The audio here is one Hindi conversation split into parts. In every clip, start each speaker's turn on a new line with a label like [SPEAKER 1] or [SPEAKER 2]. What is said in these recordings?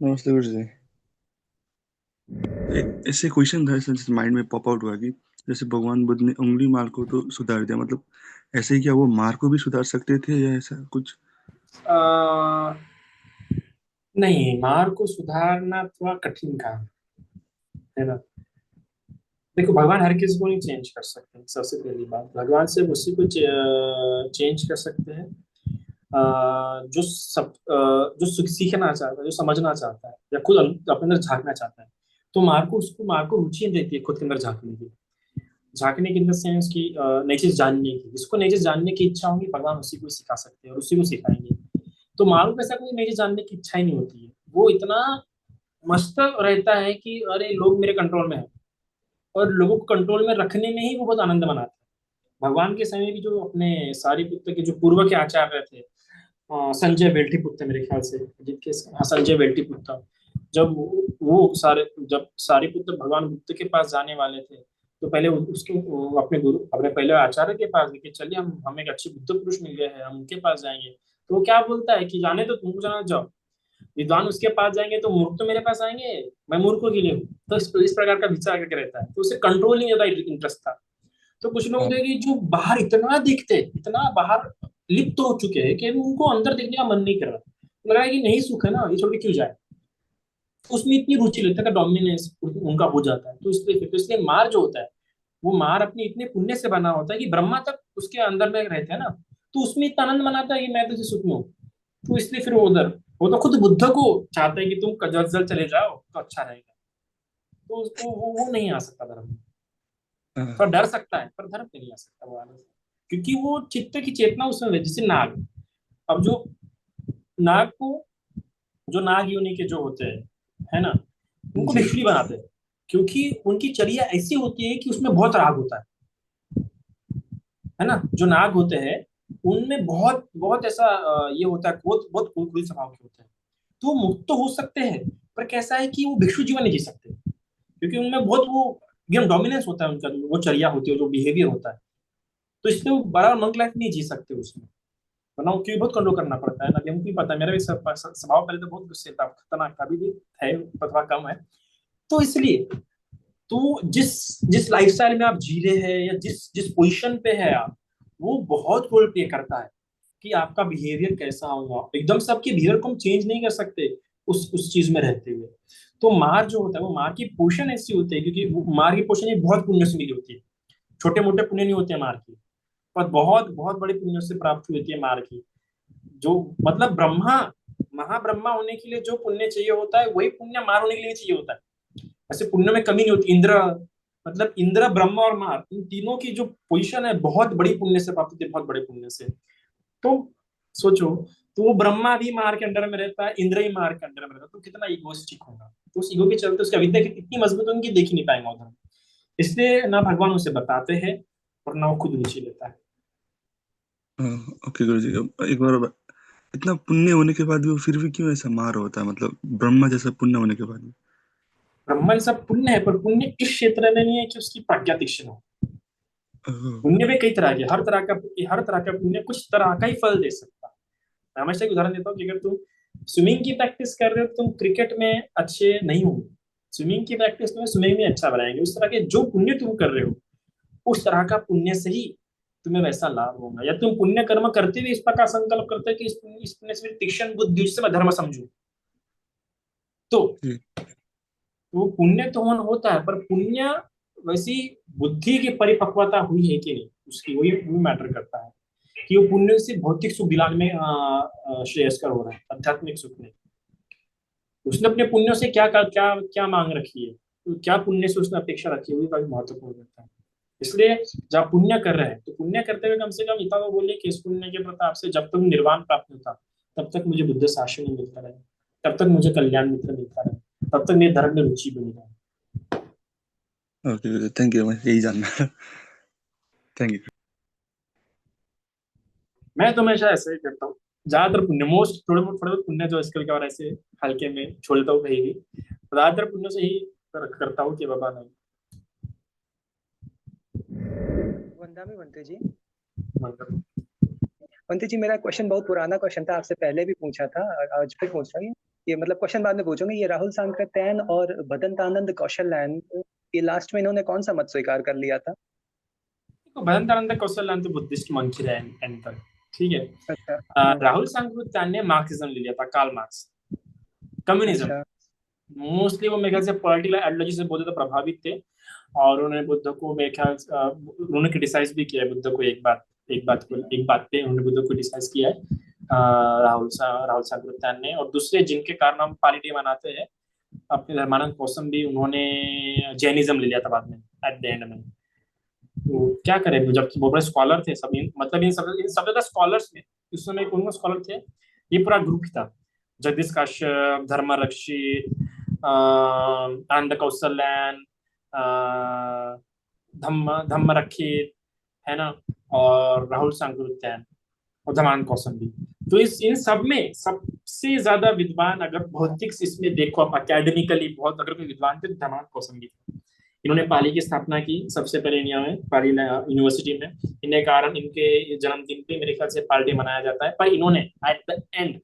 [SPEAKER 1] नमस्ते गुरु जी। एक ऐसे क्वेश्चन था, ऐसे माइंड में पॉप आउट हुआ कि जैसे भगवान बुद्ध ने उंगली मार को तो सुधार दिया, मतलब ऐसे ही क्या वो मार को भी सुधार सकते थे या ऐसा कुछ?
[SPEAKER 2] आ, नहीं, मार को सुधारना थोड़ा कठिन काम है ना। देखो, भगवान हर किसी को नहीं चेंज कर सकते। सबसे पहली बात, भगवान सिर्फ उसी को चेंज कर सकते हैं जो सीखना चाहता है, जो समझना चाहता है, या खुद अपने अंदर झांकना चाहता है। तो मार को रुचि नहीं रहती है खुद के अंदर झांकने की। झांकने की इन द सेंस की नई चीज जानने की, जिसको नई चीज जानने की इच्छा होगी भगवान उसी को सिखा सकते हैं और उसी को सिखाएंगे। तो मारू को ऐसा कोई नई चीज जानने की इच्छा ही नहीं होती है। वो इतना मस्त रहता है कि अरे लोग मेरे कंट्रोल में है, और लोगों को कंट्रोल में रखने में ही वो बहुत आनंद मनाता है। भगवान के समय भी जो अपने सारिपुत्र के जो पूर्व के आचार्य थे, संजय बेल्टीपुत्र मेरे ख्याल से, जिनके हाँ, संजय बेल्टीपुत्र। वो सारे जब सारिपुत्र भगवान बुद्ध के पास जाने वाले थे, तो पहले उसके वो अपने गुरु, अपने पहले आचार्य के पास लेके चलिए, हम हमें एक अच्छे बुद्ध पुरुष मिल गए हैं, हम उनके पास जाएंगे। तो वो क्या बोलता है कि जाने तो तुमको जाना, जाओ। विद्वान उसके पास जाएंगे तो मूर्ख तो मेरे पास आएंगे, मैं मूर्खों के लिए हूँ। तो इस प्रकार का विचार करके रहता है, तो उसे कंट्रोल नहीं होता, इंटरेस्ट था। तो कुछ लोग
[SPEAKER 1] हाँ।
[SPEAKER 2] हैं कि जो बाहर इतना दिखते, इतना बाहर लिप्त तो हो चुके हैं कि उनको अंदर देखने का मन नहीं कर रहा। लग रहा है कि नहीं, सुख है ना, ये छोड़ के क्यों जाए। तो उसमें इतनी रुचि लेते हैं, डोमिनेंस उनका हो जाता है। तो इसलिए मार जो होता है, वो मार अपने इतने पुण्य से बना होता है कि ब्रह्मा तक उसके अंदर में रहते हैं ना। तो उसमें इतना आनंद मनाता है कि मैं तो इसे सुख में हूँ। तो इसलिए फिर वो उधर, वो तो खुद बुद्ध को चाहते हैं कि तुम जल्द जल्द चले जाओ तो अच्छा रहेगा। तो उसको वो नहीं आ सकता धर्म में।
[SPEAKER 1] हाँ।
[SPEAKER 2] थोड़ा डर सकता है पर धर्म पे नहीं आ सकता वो आने से, क्योंकि वो चित्त की चेतना उसमें है, जैसे नाग। अब जो नाग को, जो नाग योनि के जो होते हैं, है ना, उनको
[SPEAKER 1] जी।
[SPEAKER 2] भिक्षुणी बनाते हैं। क्योंकि उनकी चर्या ऐसी होती है कि उसमें बहुत राग होता है ना। जो नाग होते हैं उनमें बहुत बहुत ऐसा ये होता है, क्रोध, बहुत क्रूर स्वभाव के होते हैं। तो वो मुक्त तो हो सकते हैं, पर कैसा है कि वो भिक्षु जीवन नहीं जी सकते, क्योंकि उनमें बहुत वो एकदम डोमिनेंस होता है उनका, वो चर्या होती है, जो बिहेवियर होता है। तो इसलिए वो बड़ा मंग लाइफ नहीं जी सकते उसमें। वरना क्यों, बहुत कंट्रोल करना पड़ता है ना। हमको भी पता है, मेरा भी स्वभाव पहले तो बहुत गुस्से था, खतरनाक था, अभी भी है पर थोड़ा कम है। तो इसलिए, तो जिस जिस लाइफस्टाइल में आप जी रहे हैं, या जिस जिस पोजीशन पे है आप, वो बहुत रोल प्ले करता है कि आपका बिहेवियर कैसा होगा। एकदम से आपके बिहेवियर को हम चेंज नहीं कर सकते उस चीज में रहते हुए। तो मार जो होता है, वो मार की पोषण ऐसी होती है, क्योंकि मार की पोषण ये बहुत पुण्य से मिली होती है। छोटे मोटे पुण्य नहीं होते हैं मार की, पर बहुत बहुत बड़े पुण्य से प्राप्त हुई होती है मार की। जो मतलब ब्रह्मा, महाब्रह्मा होने के लिए जो पुण्य चाहिए होता है, वही पुण्य मार होने के लिए चाहिए होता है। ऐसे पुण्य में कमी नहीं होती। इंद्र, मतलब इंद्र, ब्रह्मा और मार, इन तीनों की जो पोजीशन है बहुत बड़ी पुण्य से प्राप्त होती है, बहुत बड़े पुण्य से। तो सोचो, तो वो ब्रह्मा भी मार के अंडर में रहता है, इंद्र ही मार के अंडर में रहता है, तो कितना ईगोइस्टिक होगा। तो उस ईगो के चलते उसकी अविद्या इतनी मजबूत होगी कि देख ही नहीं पाएंगे उधर। इसलिए ना भगवान उसे बताते हैं, और ना वो खुद रुचि लेता है।
[SPEAKER 1] हाँ, ओके गुरु जी, अब एक बार इतना पुण्य होने के बाद भी वो फिर भी क्यों ऐसा मार होता है, मतलब ब्रह्मा जैसा पुण्य होने के बाद भी?
[SPEAKER 2] ब्रह्मा ये सब पुण्य है, पर पुण्य इस क्षेत्र में नहीं है कि उसकी प्रज्ञा तीक्ष्ण हो।
[SPEAKER 1] ओह।
[SPEAKER 2] पुण्य में कई तरह के, हर तरह का पुण्य कुछ तरह का ही फल दे सकता है। मैं हमेशा एक उदाहरण देता हूँ कि अगर तुम स्विमिंग की प्रैक्टिस कर रहे हो, तुम क्रिकेट में अच्छे नहीं हो। स्विमिंग की प्रैक्टिस में स्विमिंग में अच्छा बनाएंगे। उस तरह के जो पुण्य तुम कर रहे हो, उस तरह का पुण्य से ही तुम्हें वैसा लाभ होगा। या तुम पुण्य कर्म करते हुए इस प्रकार संकल्प करते हो कि इस पुण्य से मेरी तीक्ष्ण बुद्धि, जिससे मैं धर्म समझू, तो
[SPEAKER 1] जी।
[SPEAKER 2] वो पुण्य तो होता है, पर पुण्य वैसी बुद्धि की परिपक्वता हुई है कि नहीं, उसकी वही वो मैटर करता है। कि वो पुण्य से भौतिक सुख दिलाने में श्रेयस्कर हो रहा है, आध्यात्मिक सुख नहीं। उसने अपने पुण्यों से क्या क्या क्या क्या मांग रखी है, तो क्या पुण्य से उसने अपेक्षा रखी है, वही काफी महत्वपूर्ण रहता है। इसलिए जब आप पुण्य कर रहे हैं, तो पुण्य करते हुए कम से कम इतना तो बोलिए कि इस पुण्य के प्रताप से जब तक निर्वाण प्राप्त होता, तब तक मुझे बुद्ध शासन मिलता रहे, तब तक मुझे कल्याण मित्र मिलता रहे, तब तक मेरे धर्म में रुचि बनी रहे।
[SPEAKER 1] Okay Guru ji, thank you, मैं यही जानना था। Thank you.
[SPEAKER 2] मैं तो हमेशा ऐसे ही करता हूँ। ज्यादातर पुण्य, मोस्ट थोड़े बहुत पुण्य जो इसके के और ऐसे हल्के में छोड़ देता हूँ कहीं भी। ज्यादातर पुण्य से ही करता हूँ कि बाबा नहीं।
[SPEAKER 3] वंदा में बनते जी।
[SPEAKER 2] मतलब
[SPEAKER 3] बनते जी, मेरा क्वेश्चन बहुत पुराना क्वेश्चन था, आपसे पहले भी पूछा था और आज फिर पूछ रहा हूँ। ये मतलब क्वेश्चन बाद में पूछूंगी। ये राहुल सांकृत्यायन और भदंतानंद कौशल्यायन, ये लास्ट में इन्होंने कौन सा मत स्वीकार कर लिया था?
[SPEAKER 2] तो भदंतानंद कौशल्यान तो बुद्धिस्ट मंक ही रहे एंड तक, ठीक है।
[SPEAKER 3] अच्छा।
[SPEAKER 2] राहुल सांकृत्यायन ने मार्क्सिज्म ले लिया था, कार्ल मार्क्स, कम्युनिज्म।
[SPEAKER 3] अच्छा।
[SPEAKER 2] मोस्टली वो मेरे ख्याल से पॉलिटिकल आइडियोलॉजी से बहुत ज्यादा प्रभावित थे, और उन्होंने बुद्ध को मेरे ख्याल उन्होंने क्रिटिसाइज भी किया है बुद्ध को, एक बात पे उन्होंने बुद्ध को क्रिटिसाइज किया है, राहुल सांकृत्यायन ने। और दूसरे जिनके कारण हम पाली डे मनाते हैं, अपने धर्मानंद कौसम, उन्होंने जैनिज्म ले लिया था बाद में, एट द एंड में। तो क्या करें, जबकि बहुत बड़े स्कॉलर थे सब, मतलब इन सब ज्यादा स्कॉलर्स में उस समय कौन कौन स्कॉलर थे, ये पूरा ग्रुप ही था। जगदीश काश्यप, धर्म रक्षित, आनंद कौशल्यान, धम्म धम्म रक्षित, है ना, और राहुल सांकृत्यायन और धर्मानंद कौसम भी। तो इस इन सब में सबसे ज्यादा विद्वान, अगर भौतिक इसमें देखो आप एकेडमिकली बहुत अगर कोई विद्वान थे तो धर्मानंद कौसम भी थे। इन्होंने पाली की स्थापना की सबसे पहले इंडिया में, पाली यूनिवर्सिटी में। इन्हें कारण इनके जन्मदिन पे मेरे ख्याल से पार्टी मनाया जाता है, पर इन्होंने एट द एंड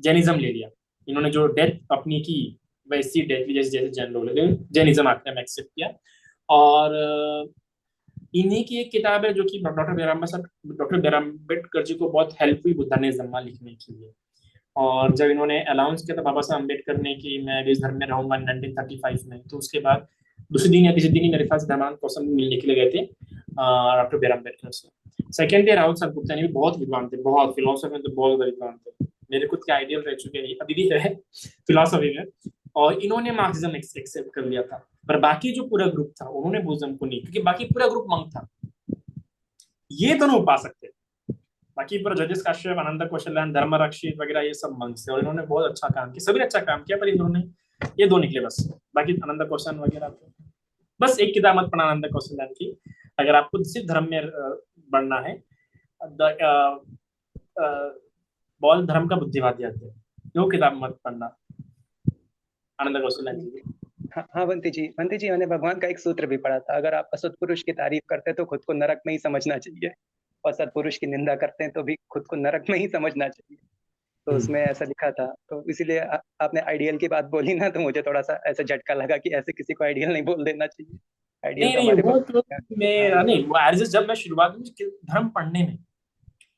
[SPEAKER 2] जैनिज्म ले लिया। इन्होंने जो डेथ अपनी की वैसी डेथ ली जैसे जैसे जैन लोग, लेकिन जैनिज्म आखिर में एक्सेप्ट किया। और इन्हीं की एक किताब है जो कि doctor B are Ambedkar ji को बहुत हेल्प हुई बुद्धा ने जम्मा लिखने के लिए। और जब इन्होंने अनाउंस किया था बाबा साहब अम्बेडकर ने कि मैं इस धर्म में रहूंगा 1935 में, तो उसके बाद दूसरे दिन या तीसरे दिन ही मेरे ख्याल से धर्मानंद कौसम मिलने के लिए गए थे डॉक्टर बी आर अम्बेडकर से। सेकेंड डे राहुल सांकृत्यायन भी बहुत विद्वान थे, बहुत फिलोसफी में तो बहुत ज्यादा विद्वान थे, मेरे खुद के आइडियल रह चुके हैं, अभी भी है फिलोसफी में। और इन्होंने मार्क्सिज्म एक्सेप्ट कर लिया था, पर बाकी जो पूरा ग्रुप था उन्होंने बुद्धिज्म को नहीं, क्योंकि बाकी पूरा ग्रुप मंक था, ये तो नहीं पा सकते। बाकी पूरा जगदीश काश्यप, आनंद कौशल्यान, धर्म रक्षित वगैरह ये सब मंक थे, और इन्होंने बहुत अच्छा काम किया, सभी ने अच्छा काम किया, पर इन्होंने ये दो निकले बस। बाकी आनंद कौशल वगैरह तो बस एक किताब मत पढ़ना आनंद कौशल्यान की, अगर आपको सिर्फ धर्म में बढ़ना है। बौद्ध धर्म का बुद्धिवादी अध्ययन, वो किताब मत पढ़ना आनंद कौशल्यान की।
[SPEAKER 3] हाँ हाँ बंटी जी, मैंने भगवान का एक सूत्र भी पढ़ा था, अगर आप असत्पुरुष की तारीफ करते हैं तो खुद को नरक में ही समझना चाहिए, और सत्पुरुष की निंदा करते हैं तो भी खुद को नरक में ही समझना चाहिए। तो उसमें ऐसा लिखा था, तो इसीलिए आपने आइडियल की बात बोली ना, तो मुझे थोड़ा सा ऐसा झटका लगा कि ऐसे किसी को आइडियल नहीं बोल देना चाहिए। आइडियल
[SPEAKER 2] नहीं
[SPEAKER 3] तो
[SPEAKER 2] नहीं,
[SPEAKER 3] हमारे
[SPEAKER 2] वो तो
[SPEAKER 3] हाँ।
[SPEAKER 2] मैं नहीं, वो एज जब मैं शुरुआत में धर्म पढ़ने में,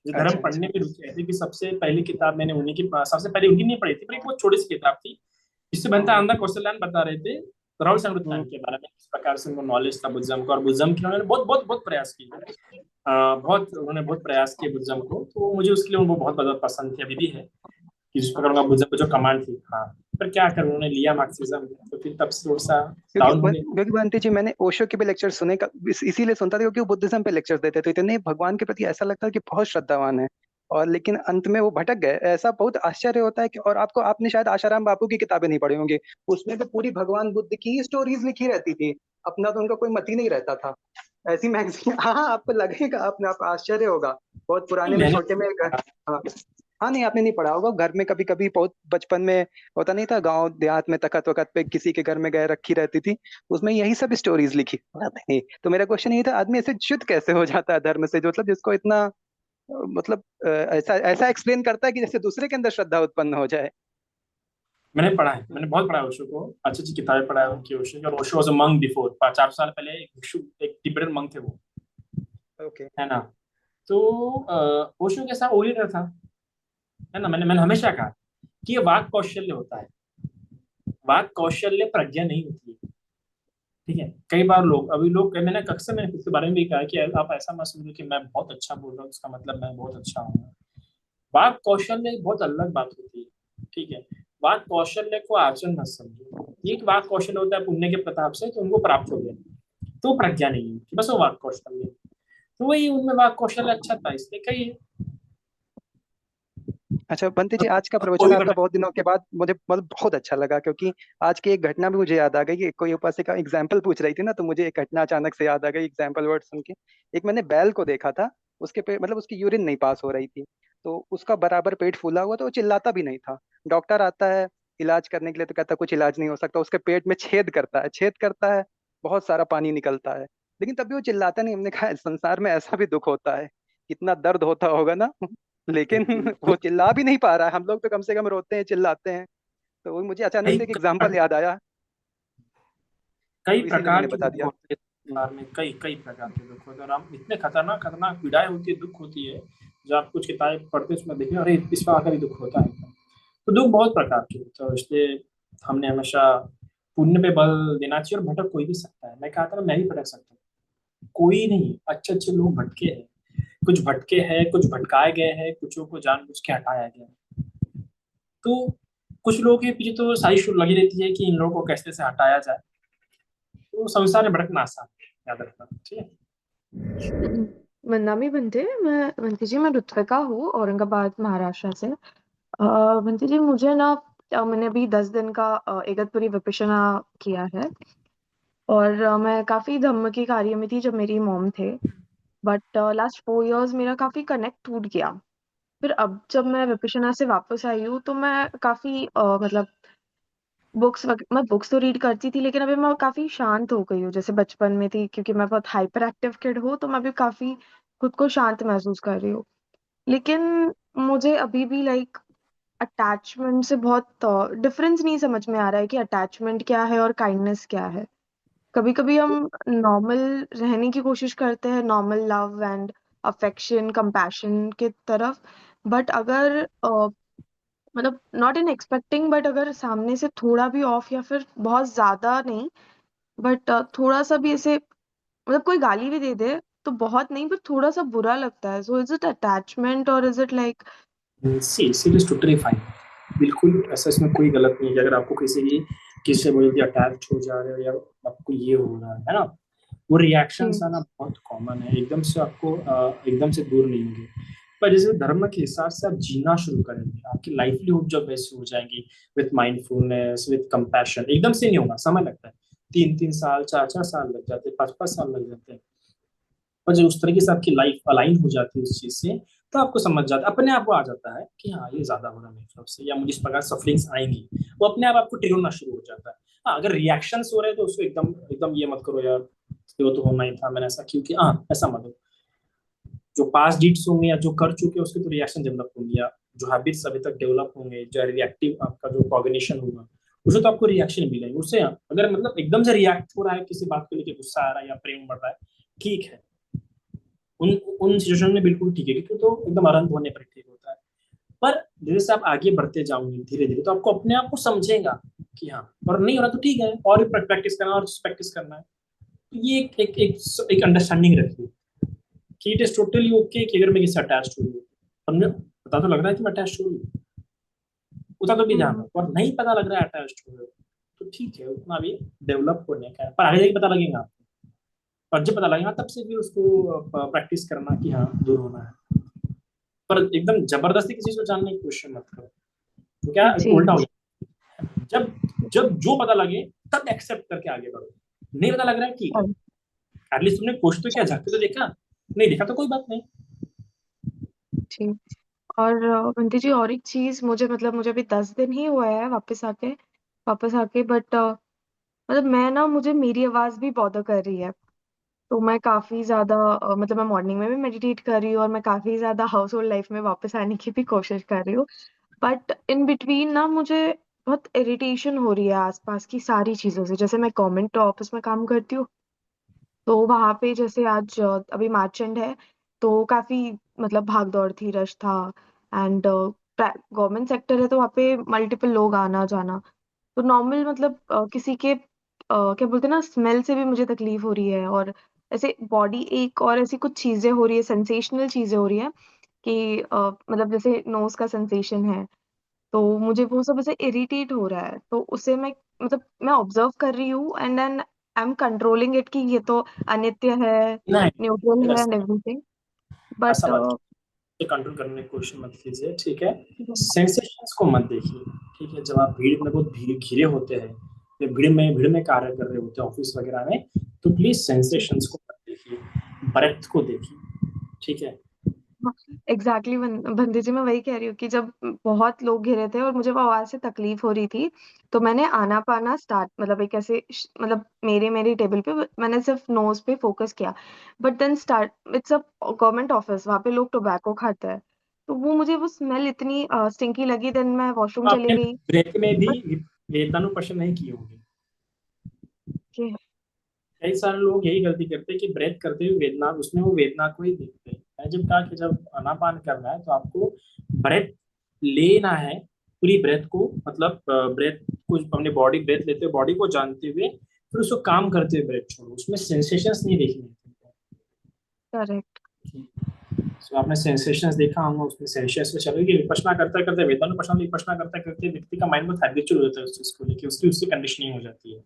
[SPEAKER 2] जो धर्म
[SPEAKER 3] अच्छा
[SPEAKER 2] पढ़ने
[SPEAKER 3] अच्छा।
[SPEAKER 2] में रुचि आई थी, कि सबसे पहली किताब मैंने उन्हीं की, सबसे पहले उनकी नहीं पढ़ी थी, पर एक बहुत छोटी सी किताब थी, जिससे बनता आनंद कौशल्यान बता रहे थे राहुल सांकृत्यायन के बारे में, किस प्रकार से उनको नॉलेज था बुद्धिज्म का, और बुद्धिज्म की उन्होंने बहुत बहुत बहुत प्रयास किए, उन्होंने बहुत प्रयास किए बुद्धिज्म को, तो मुझे उसके लिए उनको बहुत ज्यादा पसंद थी, अभी भी है, कि जिस प्रकार उनका बुद्धिज्म पर जो कमांड थी। हाँ, पर क्या कर उन्होंने लिया मार्क्सिज्म, तो फिर तब से थोड़ा सा डाउन हो गया।
[SPEAKER 3] क्योंकि बंटी जी, मैंने ओशो के भी लेक्चर सुने का, इसीलिए सुनता था क्योंकि वो बुद्धिज्म पे लेक्चर देते थे, इतने भगवान के प्रति ऐसा लगता है कि बहुत श्रद्धावान है, और लेकिन अंत में वो भटक गए, ऐसा बहुत आश्चर्य होता है कि। और आपने शायद आशाराम बापू की किताबें नहीं पढ़ी होंगी, उसमें तो पूरी भगवान बुद्ध की ही स्टोरीज लिखी रहती थी, अपना तो उनका कोई मत ही नहीं रहता था। ऐसी मैगजीन, हाँ हाँ, आपको लगेगा, आपको आश्चर्य होगा, बहुत पुराने में
[SPEAKER 2] मैंने
[SPEAKER 3] छोटे में हाँ हाँ। नहीं, आपने नहीं पढ़ा होगा, घर में कभी कभी बहुत बचपन में होता नहीं था, गांव देहात में तखत वखत पे किसी के घर में गए रखी रहती थी, उसमें यही सब स्टोरीज लिखी रहती थी। तो मेरा क्वेश्चन ये था, आदमी ऐसे शुद्ध कैसे हो जाता है धर्म से, जो मतलब जिसको इतना मतलब ऐसा ऐसा एक्सप्लेन करता है कि जैसे दूसरे के अंदर श्रद्धा उत्पन्न हो जाए।
[SPEAKER 2] मैंने पढ़ा है, मैंने बहुत पढ़ा है ओशो को, अच्छी अच्छी किताबें पढ़ा है उनकी, ओशो की। और Osho was a monk before, 4 साल पहले एक भिक्षु, एक तिब्बतन मंक थे वो,
[SPEAKER 3] ओके।
[SPEAKER 2] है ना। तो ओशो के साथ ओरिएंटल था, है ना। मैंने मैंने हमेशा कहा कि ये वाक कौशल्य होता है, वाक कौशल्य प्रज्ञा नहीं होती है, ठीक है। कई बार मैंने अक्सर मैंने खुद के बारे में भी कहा कि आप ऐसा मत समझो कि मैं बहुत अच्छा बोल रहा हूँ इसका मतलब मैं बहुत अच्छा हूँ। वाक कौशल्य एक बहुत अलग बात होती है, ठीक है। वाक कौशल्य को आचरण मत समझो, ये एक वाक कौशल्य होता है पुण्य के प्रताप से, तो उनको प्राप्त हो गया, तो प्रज्ञा नहीं है कि बस वो वाक कौशल्य। तो वही उनमें वाक कौशल्य अच्छा था, इसलिए कही।
[SPEAKER 3] अच्छा बंटी जी, आज का
[SPEAKER 2] वो
[SPEAKER 3] प्रवचन
[SPEAKER 2] भी
[SPEAKER 3] आपका
[SPEAKER 2] करना।
[SPEAKER 3] बहुत दिनों के बाद मुझे मतलब बहुत अच्छा लगा, क्योंकि आज की एक घटना भी मुझे याद आ गई कि कोई उपासिका एग्जाम्पल पूछ रही थी ना, तो मुझे एक घटना अचानक से याद आ गई एग्जाम्पल वर्ड सुन के। एक मैंने बैल को देखा था, उसके पे मतलब उसकी यूरिन नहीं पास हो रही थी, तो उसका बराबर पेट फूला हुआ, तो वो चिल्लाता भी नहीं था। डॉक्टर आता है इलाज करने के लिए, तो कहता कुछ इलाज नहीं हो सकता, उसके पेट में छेद करता है, बहुत सारा पानी निकलता है, लेकिन तब भी वो चिल्लाता नहीं। हमने कहा संसार में ऐसा भी दुख होता है, कितना दर्द होता होगा ना। लेकिन वो चिल्ला भी नहीं पा रहा है। हम लोग तो कम से कम रोते हैं, चिल्लाते हैं। तो वो मुझे अचानक
[SPEAKER 2] कई
[SPEAKER 3] से एक एग्जाम्पल याद आया,
[SPEAKER 2] कई
[SPEAKER 3] तो इसीलिए
[SPEAKER 2] प्रकार
[SPEAKER 3] मैंने
[SPEAKER 2] के
[SPEAKER 3] बता
[SPEAKER 2] दुख
[SPEAKER 3] दिया।
[SPEAKER 2] होते हैं संसार में, कई कई प्रकार के दुख होते हैं, और हम इतने खतरनाक खतरनाक पीड़ाएं होती है, दुख होती है, जो आप कुछ किताबें पढ़ते हैं उसमें देखिए, अरे इस प्रकार का भी दुख होता है। तो दुख बहुत प्रकार के होते हैं, और इसलिए हमने हमेशा पुण्य पे बल देना चाहिए। और भटक कोई भी सकता है, मैं कहा था ना, मैं भी भटक सकता हूँ, कोई नहीं, अच्छे अच्छे लोग भटके हैं, कुछ भटके हैं, कुछ भटकाए गए हैं, कुछों को जानबूझ के हटाया गया है। तो कुछ लोगों के पीछे तो साजिश लगी रहती है कि इन लोगों को कैसे से हटाया जाए। तो संसार में भटकना आसान है, याद रखना, ठीक है।
[SPEAKER 4] वंदना बंटे, बंटी जी, मैं ऋत्विका हूँ, औरंगाबाद महाराष्ट्र से। बंटी जी, मुझे ना मैंने अभी 10 दिन का इगतपुरी विपश्यना किया है। और मैं काफी धम्म की कार्य में थी जब मेरी मॉम थे। बट लास्ट 4 इयर्स मेरा काफी कनेक्ट टूट गया। फिर अब जब मैं विपश्यना से वापस आई हूँ तो मैं काफी मतलब मैं बुक्स तो रीड करती थी, लेकिन अभी मैं काफी शांत हो गई हूँ, जैसे बचपन में थी, क्योंकि मैं बहुत हाइपर एक्टिव किड हूँ, तो मैं अभी काफी खुद को शांत महसूस कर रही हूँ। लेकिन मुझे अभी भी लाइक अटैचमेंट से बहुत डिफरेंस नहीं समझ में आ रहा है कि अटैचमेंट क्या है और काइंडनेस क्या है। कभी कभी हम नॉर्मल रहने की कोशिश करते हैं, normal love and affection compassion की तरफ। बट अगर मतलब नॉट इन एक्सपेक्टिंग, बट अगर सामने से थोड़ा भी ऑफ, या फिर बहुत ज्यादा नहीं, बट थोड़ा सा भी ऐसे, मतलब कोई गाली भी दे दे तो बहुत नहीं, पर थोड़ा सा बुरा लगता है। सो इज इट अटैचमेंट और is it like?
[SPEAKER 2] See see is totally fine, बिल्कुल ऐसा, इसमें कोई गलत नहीं है कि अगर आपको किसी से बहुत जल्दी अटैच हो जा रहे हो, या आपको ये हो रहा है ना, वो
[SPEAKER 4] जी।
[SPEAKER 2] रिएक्शंस आना बहुत कॉमन है, एकदम से आपको एकदम से दूर नहीं होंगे। पर जैसे धर्म के हिसाब से आप जीना शुरू करेंगे, आपकी लाइवलीहुड जब वैसी हो जाएंगी, विथ माइंडफुलनेस, विथ कंपैशन, एकदम से नहीं होगा, समय लगता है, 3 3 साल, 4 4 साल लग जाते हैं, 5 5 साल लग जाते हैं। पर जब उस तरीके से आपकी लाइफ अलाइन हो जाती है उस चीज से, तो आपको समझ जाता है, अपने आप को आ जाता है कि हाँ ये ज्यादा हो रहा है मेरी तरफ से, या मुझे इस प्रकार सफरिंग्स आएंगी, वो अपने आप आपको ट्रिगर होना शुरू हो जाता है। हाँ, अगर रिएक्शंस हो रहे हैं तो उसको एकदम एकदम ये मत करो यार, वो तो होना ही था, मैंने ऐसा क्यों किया, हाँ ऐसा मत हो। जो पास्ट डीड्स होंगे या जो कर चुके हैं उसके तो रिएक्शन डेवलप होंगे, या जो हैबिट्स अभी तक डेवलप होंगे, जो रिएक्टिव आपका जो कॉग्निशन होगा, उसे तो आपको रिएक्शन मिलेंगे उससे। अगर मतलब एकदम से रिएक्ट हो रहा है किसी बात को लेकर, गुस्सा आ रहा है या प्रेम बढ़ रहा है, ठीक है, उन उन सिचुएशन में बिल्कुल ठीक है, क्योंकि तो एकदम आनंद होने पर ठीक होता है। पर जैसे आप आगे बढ़ते जाओगे धीरे धीरे, तो आपको अपने आप को समझेगा कि हाँ, और नहीं हो रहा तो ठीक है, और भी प्रैक्टिस करना, और प्रैक्टिस करना है। तो ये एक अंडरस्टैंडिंग रखिए कि इट इज टोटली ओके कि अगर मैं किसी अटैच हो रही हूँ, और मुझे पता तो लग रहा है कि मैं अटैच हो रही हूँ, उतना तो भी ध्यान
[SPEAKER 4] हम्म।
[SPEAKER 2] रखो, और नहीं पता लग रहा है अटैच हो रही हूँ, तो ठीक है, उतना भी डेवलप होने का है, पर आगे जाके पता लगेगा आपको। और जब पता लगेगा तब से भी उसको प्रैक्टिस करना कि हाँ दूर होना है। पर एकदम जबरदस्ती किसी को जानने की कोशिश मत करो, तो क्या
[SPEAKER 4] जी।
[SPEAKER 2] उल्टा हो जाए। जब जब जो पता लगे तब एक्सेप्ट करके आगे बढ़ो, नहीं पता लग रहा है ठीक है,
[SPEAKER 4] और
[SPEAKER 2] एटलीस्ट तुमने कोशिश तो किया, झक के तो देखा, नहीं देखा तो कोई बात नहीं।
[SPEAKER 4] जी। और बंटी जी, और एक चीज, मुझे अभी 10 दिन ही हुआ है वापस आके, बट मतलब मैं ना, मुझे मेरी आवाज भी बॉदर कर रही है। तो मैं काफी ज्यादा मतलब मैं मॉर्निंग में भी मेडिटेट कर रही हूँ, और मैं काफी ज्यादा हाउस होल्ड लाइफ में वापस आने की भी कोशिश कर रही हूँ। बट इन बिटवीन ना मुझे बहुत इरिटेशन हो रही है आसपास की सारी चीजों से। जैसे मैं गवर्नमेंट ऑफिस में काम करती हूँ, तो वहां पे जैसे आज अभी मार्च एंड है, तो काफी मतलब भाग दौड़ थी, रश था। एंड गवर्नमेंट सेक्टर है, तो वहाँ पे मल्टीपल लोग आना जाना, तो नॉर्मल मतलब किसी के क्या बोलते हैं ना, स्मेल से भी मुझे तकलीफ हो रही है। और ऐसे बॉडी एक और ऐसी कुछ चीजें हो रही है, सेंसेशनल चीजें हो रही है कि मतलब जैसे नोज का सेंसेशन है, तो मुझे वो सब ऐसे इरिटेट हो रहा है। तो उसे मैं मतलब मैं ऑब्जर्व कर रही हूँ, and then I am controlling it कि ये तो अनित्य है, न्यूट्रल
[SPEAKER 2] नहीं,
[SPEAKER 4] है एंड एवरीथिंग।
[SPEAKER 2] ऐसा
[SPEAKER 4] बट
[SPEAKER 2] मत, कंट्रोल करने की कोशिश मत कीजिए, ठीक है। सेंसेशंस को मत देखिए, ठीक है। जब आप भीड़ में बहुत भीड़ घिरे होते हैं, या भीड़ में कार्य कर रहे होते हैं ऑफिस वगैरह में, तो प्लीज सेंसेशंस को मत देखिए, ब्रेथ को देखिए, ठीक है।
[SPEAKER 4] एग्जैक्टली बंदी जी, मैं वही कह रही हूँ कि जब बहुत लोग घिरे थे और मुझे वो आवाज से तकलीफ हो रही थी, तो मैंने आना पाना स्टार्ट, मतलब एक ऐसे मतलब मेरी टेबल पे मैंने सिर्फ नोज पे फोकस किया। But then start, it's a government office, वहां पे लोग टोबैको खाते हैं। तो वो मुझे वो स्मेल इतनी स्टिंकी लगी, देन मैं वॉशरूम
[SPEAKER 2] तो
[SPEAKER 4] चली
[SPEAKER 2] आपने
[SPEAKER 4] गई।
[SPEAKER 2] ब्रेक में भी वेदनानुपश्यन नहीं की होगी।
[SPEAKER 4] कि
[SPEAKER 2] कई सारे लोग यही गलती करते हैं कि ब्रेथ करते हुए वेदना, उसमें वो वेदना को ही देखते हैं। मैंने जब कहा कि जब आनापान करना है तो आपको ब्रेथ लेना है, पूरी ब्रेथ को, मतलब ब्रेथ को अपने बॉडी, ब्रेथ लेते हुए बॉडी को जानते हुए फिर उसको काम करते हुए ब्रेथ छोड़ो, उसमें सेंसेशंस नहीं देखने हैं
[SPEAKER 4] करेक्ट।
[SPEAKER 2] तुमको। So, आपने सेंसेशंस देखा होगा, उसमें सेंसेशंस में चलोगे। विपश्यना करते करते, वेदानुपश्यना विपश्यना करते करते व्यक्ति का माइंड बहुत हैबिचुअल हो जाता है उस चीज को लेकर, उसकी उसकी कंडीशनिंग हो जाती है।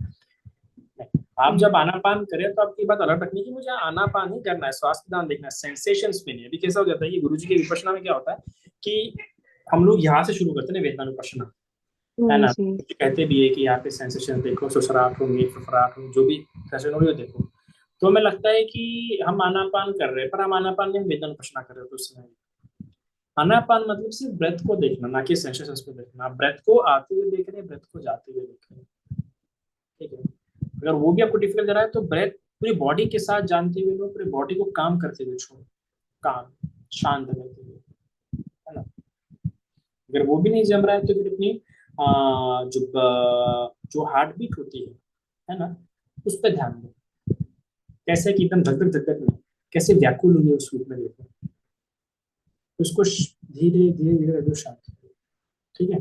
[SPEAKER 2] आप जब आनापान करें तो आपकी बात अलग रखनी कि मुझे आनापान ही करना है, श्वास का ध्यान देखना है, सेंसेशंस में नहीं। अभी कैसा हो जाता है कि गुरुजी के विपश्यना में क्या होता है कि हम लोग यहाँ से शुरू करते हैं वेदनानुपश्यना, है ना।
[SPEAKER 4] जी।
[SPEAKER 2] कहते भी है कि यहाँ पे सेंसेशन देखो, सुसराहट होंगे, फफराहट होंगे, जो भी सेंसेशन होगी वो देखो। तो हमें लगता है कि हम आनापान कर रहे हैं, पर हम आनापान में वेदनानुपश्यना कर रहे हो तो उस समय आनापान मतलब सिर्फ ब्रेथ को देखना, ना कि सेंसेशंस को देखना। आप ब्रेथ को आते हुए देख रहे हैं, ब्रेथ को जाते हुए देख रहे हैं, ठीक है। अगर वो भी आपको डिफिकल्ट लग रहा है तो ब्रेथ पूरी बॉडी के साथ जानते हुए लो, पूरी बॉडी को काम करते हुए छोड़ो, काम शांत करते हुए, है ना। अगर वो भी नहीं जम रहा है तो फिर अपनी जो हार्ट बीट होती है ना, उस पर ध्यान दो। कैसे कि एकदम धक धक धक धक नहीं, कैसे व्याकुल हुई है उस रूप में देखो, उसको धीरे धीरे धीरे शांत करो, ठीक है।